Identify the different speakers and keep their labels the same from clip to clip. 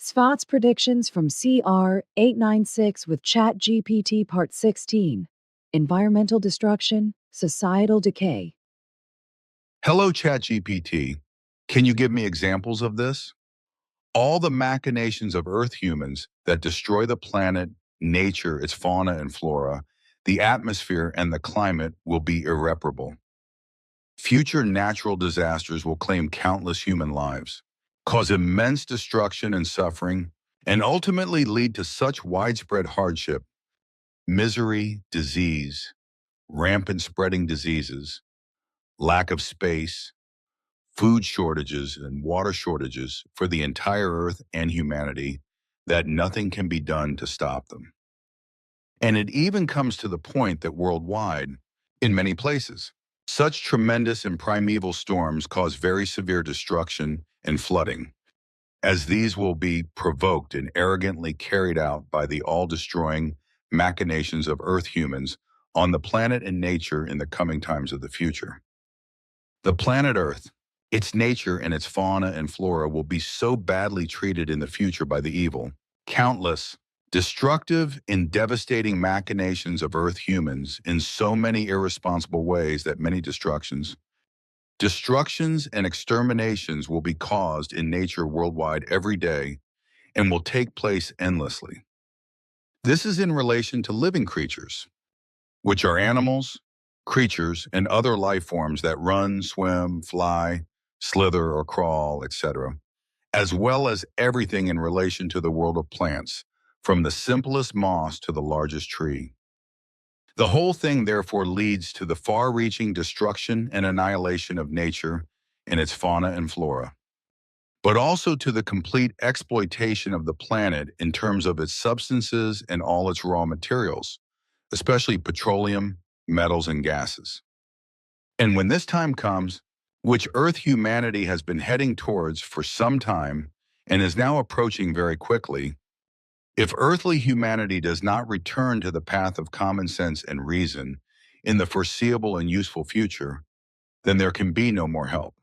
Speaker 1: Sfath's predictions from CR 896 with ChatGPT Part 16. Environmental destruction, societal decay.
Speaker 2: Hello, ChatGPT. Can you give me examples of this? All the machinations of Earth humans that destroy the planet, nature, its fauna and flora, the atmosphere, and the climate will be irreparable. Future natural disasters will claim countless human lives, cause immense destruction and suffering, and ultimately lead to such widespread hardship, misery, disease, rampant spreading diseases, lack of space, food shortages and water shortages for the entire Earth and humanity that nothing can be done to stop them. And it even comes to the point that worldwide, in many places, such tremendous and primeval storms cause very severe destruction and flooding, as these will be provoked and arrogantly carried out by the all-destroying machinations of Earth humans on the planet and nature in the coming times of the future. The planet Earth, its nature and its fauna and flora will be so badly treated in the future by the evil, countless, destructive and devastating machinations of Earth humans in so many irresponsible ways that many destructions and exterminations will be caused in nature worldwide every day and will take place endlessly. This is in relation to living creatures, which are animals, creatures, and other life forms that run, swim, fly, slither, or crawl, etc., as well as everything in relation to the world of plants, from the simplest moss to the largest tree. The whole thing therefore leads to the far-reaching destruction and annihilation of nature and its fauna and flora, but also to the complete exploitation of the planet in terms of its substances and all its raw materials, especially petroleum, metals, and gases. And when this time comes, which Earth humanity has been heading towards for some time and is now approaching very quickly, if earthly humanity does not return to the path of common sense and reason in the foreseeable and useful future, then there can be no more help.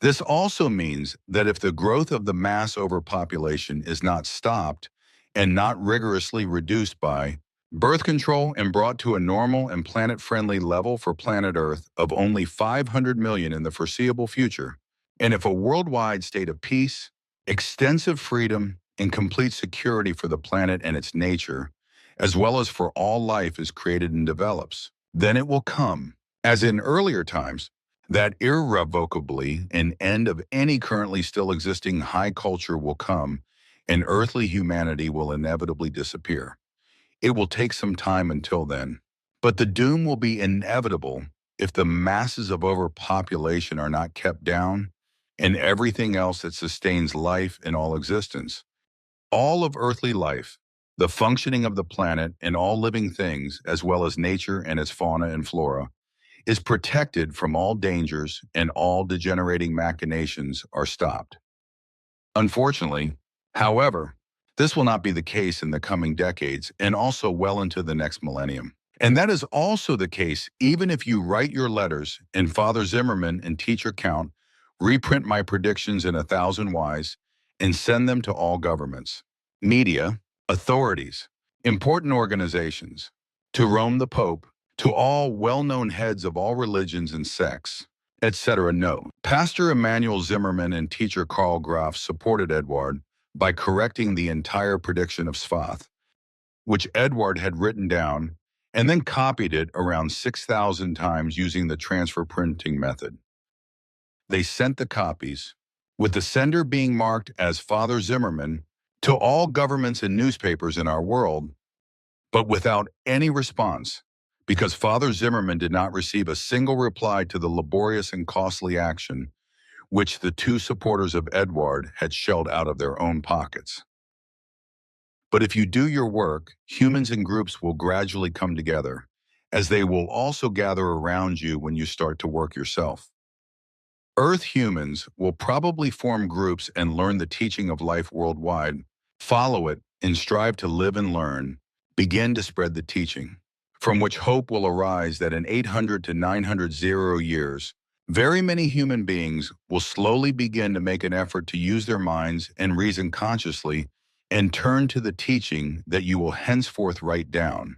Speaker 2: This also means that if the growth of the mass overpopulation is not stopped and not rigorously reduced by birth control and brought to a normal and planet-friendly level for planet Earth of only 500 million in the foreseeable future, and if a worldwide state of peace, extensive freedom, and complete security for the planet and its nature, as well as for all life is created and develops, then it will come, as in earlier times, that irrevocably an end of any currently still existing high culture will come, and earthly humanity will inevitably disappear. It will take some time until then, but the doom will be inevitable if the masses of overpopulation are not kept down and everything else that sustains life in all existence. All of earthly life, the functioning of the planet and all living things, as well as nature and its fauna and flora, is protected from all dangers and all degenerating machinations are stopped. Unfortunately, however, this will not be the case in the coming decades and also well into the next millennium. And that is also the case even if you write your letters and Father Zimmerman and Teacher Count reprint my predictions in 1,000 Ys and send them to all governments, media, authorities, important organizations, to Rome the Pope, to all well-known heads of all religions and sects, etc. No. Pastor Emmanuel Zimmerman and teacher Karl Graf supported Edward by correcting the entire prediction of Sfath, which Edward had written down and then copied it around 6,000 times using the transfer printing method. They sent the copies, with the sender being marked as Father Zimmerman, to all governments and newspapers in our world, but without any response, because Father Zimmerman did not receive a single reply to the laborious and costly action which the two supporters of Edward had shelled out of their own pockets. But if you do your work, humans and groups will gradually come together, as they will also gather around you when you start to work yourself. Earth humans will probably form groups and learn the teaching of life worldwide, follow it, and strive to live and learn, begin to spread the teaching, from which hope will arise that in 800 to 900 years, Very many human beings will slowly begin to make an effort to use their minds and reason consciously and turn to the teaching that you will henceforth write down,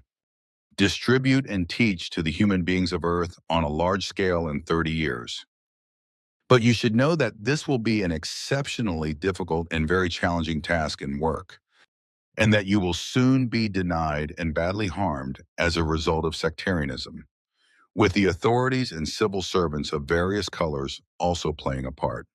Speaker 2: distribute, and teach to the human beings of Earth on a large scale in 30 years. But you should know that this will be an exceptionally difficult and very challenging task and work, and that you will soon be denied and badly harmed as a result of sectarianism, with the authorities and civil servants of various colors also playing a part.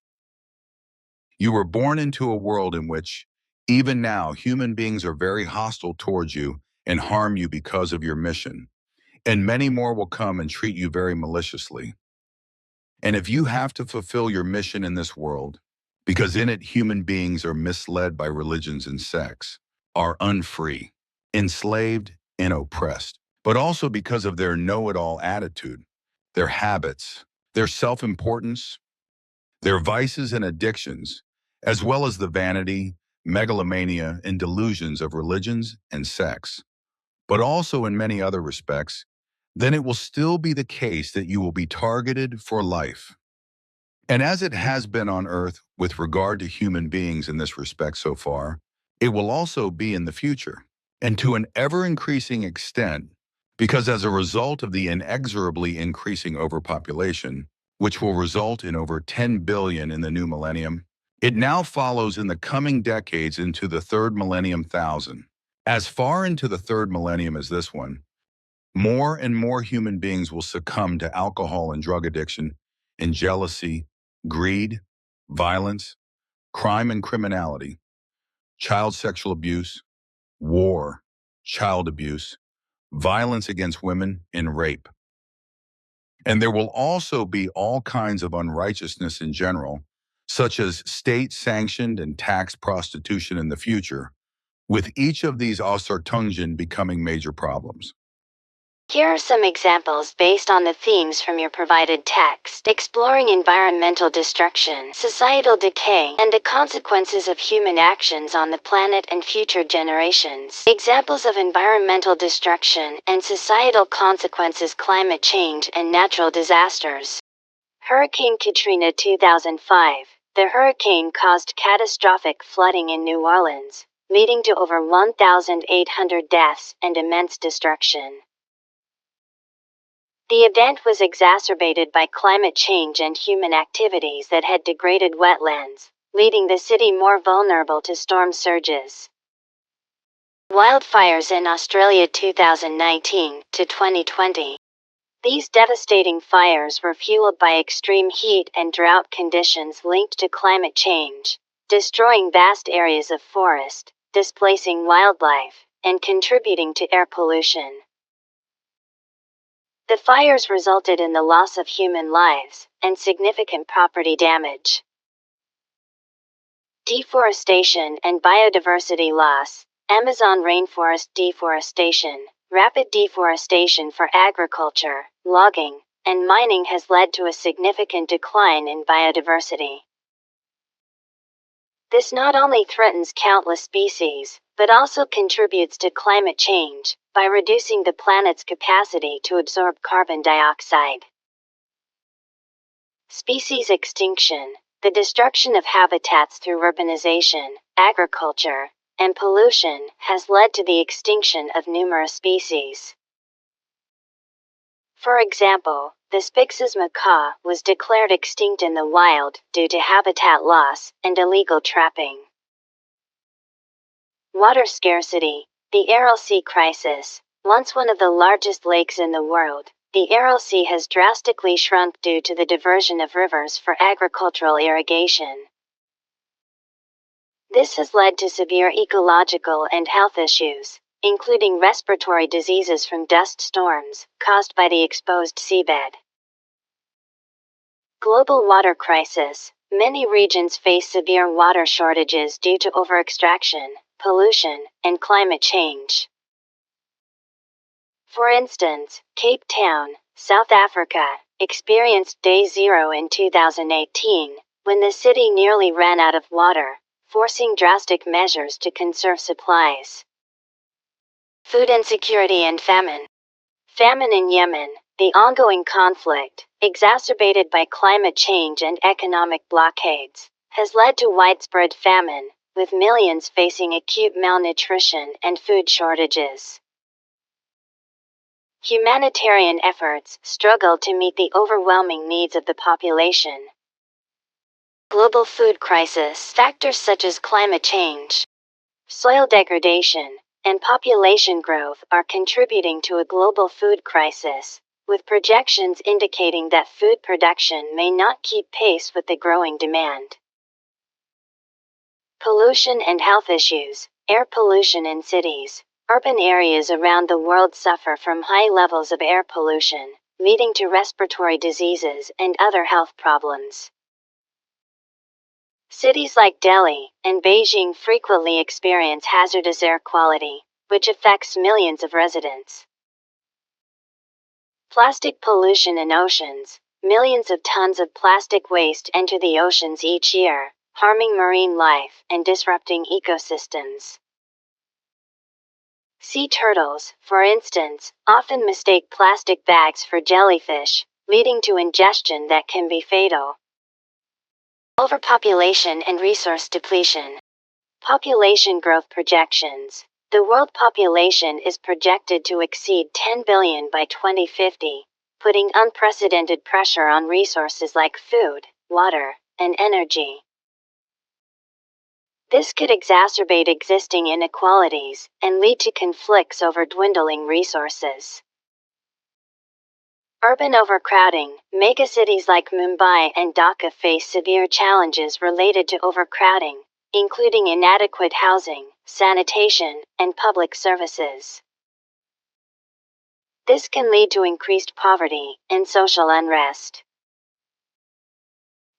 Speaker 2: You were born into a world in which, even now, human beings are very hostile towards you and harm you because of your mission, and many more will come and treat you very maliciously. And if you have to fulfill your mission in this world, because in it human beings are misled by religions and sects, are unfree, enslaved, and oppressed, but also because of their know-it-all attitude, their habits, their self-importance, their vices and addictions, as well as the vanity, megalomania, and delusions of religions and sects, but also in many other respects, then it will still be the case that you will be targeted for life. And as it has been on Earth with regard to human beings in this respect so far, it will also be in the future, and to an ever-increasing extent, because as a result of the inexorably increasing overpopulation, which will result in over 10 billion in the new millennium, it now follows in the coming decades into the third millennium thousand. As far into the third millennium as this one, more and more human beings will succumb to alcohol and drug addiction and jealousy, greed, violence, crime and criminality, child sexual abuse, war, child abuse, violence against women, and rape. And there will also be all kinds of unrighteousness in general, such as state-sanctioned and taxed prostitution in the future, with each of these Ausartungen becoming major problems.
Speaker 3: Here are some examples based on the themes from your provided text, exploring environmental destruction, societal decay, and the consequences of human actions on the planet and future generations. Examples of environmental destruction and societal consequences: climate change and natural disasters. Hurricane Katrina 2005. The hurricane caused catastrophic flooding in New Orleans, leading to over 1,800 deaths and immense destruction. The event was exacerbated by climate change and human activities that had degraded wetlands, leaving the city more vulnerable to storm surges. Wildfires in Australia 2019 to 2020. These devastating fires were fueled by extreme heat and drought conditions linked to climate change, destroying vast areas of forest, displacing wildlife, and contributing to air pollution. The fires resulted in the loss of human lives and significant property damage. Deforestation and biodiversity loss. Amazon rainforest deforestation. Rapid deforestation for agriculture, logging, and mining has led to a significant decline in biodiversity. This not only threatens countless species, but also contributes to climate change by reducing the planet's capacity to absorb carbon dioxide. Species extinction. The destruction of habitats through urbanization, agriculture, and pollution has led to the extinction of numerous species. For example, the Spix's macaw was declared extinct in the wild due to habitat loss and illegal trapping. Water scarcity. The Aral Sea crisis. Once one of the largest lakes in the world, the Aral Sea has drastically shrunk due to the diversion of rivers for agricultural irrigation. This has led to severe ecological and health issues, including respiratory diseases from dust storms caused by the exposed seabed. Global water crisis. Many regions face severe water shortages due to overextraction, pollution, and climate change. For instance, Cape Town, South Africa, experienced day zero in 2018, when the city nearly ran out of water, forcing drastic measures to conserve supplies. Food insecurity and famine. Famine in Yemen. the ongoing conflict, exacerbated by climate change and economic blockades, has led to widespread famine, with millions facing acute malnutrition and food shortages. Humanitarian efforts struggle to meet the overwhelming needs of the population. Global food crisis, factors such as climate change, soil degradation, and population growth are contributing to a global food crisis, with projections indicating that food production may not keep pace with the growing demand. Pollution and health issues, air pollution in cities. Urban areas around the world suffer from high levels of air pollution, leading to respiratory diseases and other health problems. Cities like Delhi and Beijing frequently experience hazardous air quality, which affects millions of residents. Plastic pollution in oceans. Millions of tons of plastic waste enter the oceans each year, harming marine life and disrupting ecosystems. Sea turtles, for instance, often mistake plastic bags for jellyfish, leading to ingestion that can be fatal. Overpopulation and resource depletion. Population growth projections. The world population is projected to exceed 10 billion by 2050, putting unprecedented pressure on resources like food, water, and energy. This could exacerbate existing inequalities and lead to conflicts over dwindling resources. Urban overcrowding. Megacities like Mumbai and Dhaka face severe challenges related to overcrowding, including inadequate housing, sanitation, and public services. This can lead to increased poverty and social unrest.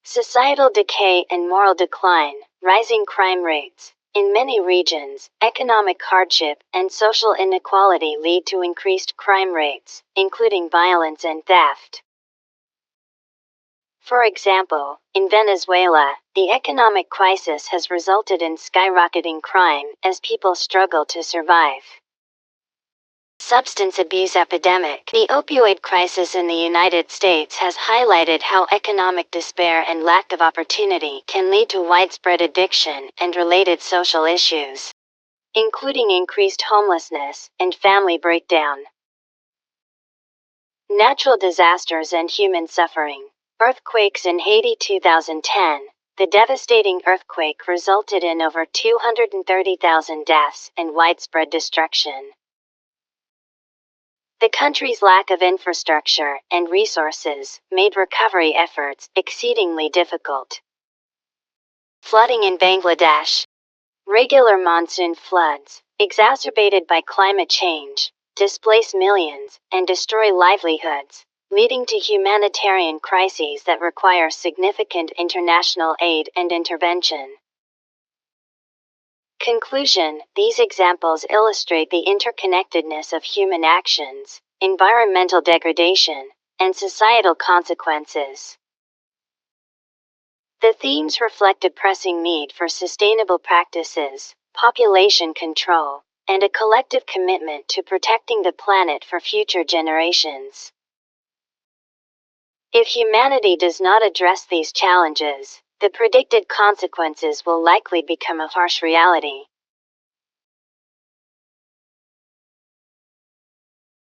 Speaker 3: Societal decay and moral decline. Rising crime rates. In many regions, economic hardship and social inequality lead to increased crime rates, including violence and theft. For example, in Venezuela, the economic crisis has resulted in skyrocketing crime as people struggle to survive. Substance abuse epidemic. The opioid crisis in the United States has highlighted how economic despair and lack of opportunity can lead to widespread addiction and related social issues, including increased homelessness and family breakdown. Natural disasters and human suffering. Earthquakes in Haiti 2010. The devastating earthquake resulted in over 230,000 deaths and widespread destruction. The country's lack of infrastructure and resources made recovery efforts exceedingly difficult. Flooding in Bangladesh. Regular monsoon floods, exacerbated by climate change, displace millions and destroy livelihoods, leading to humanitarian crises that require significant international aid and intervention. Conclusion. These examples illustrate the interconnectedness of human actions, environmental degradation, and societal consequences. The themes reflect a pressing need for sustainable practices, population control, and a collective commitment to protecting the planet for future generations. If humanity does not address these challenges, the predicted consequences will likely become a harsh reality.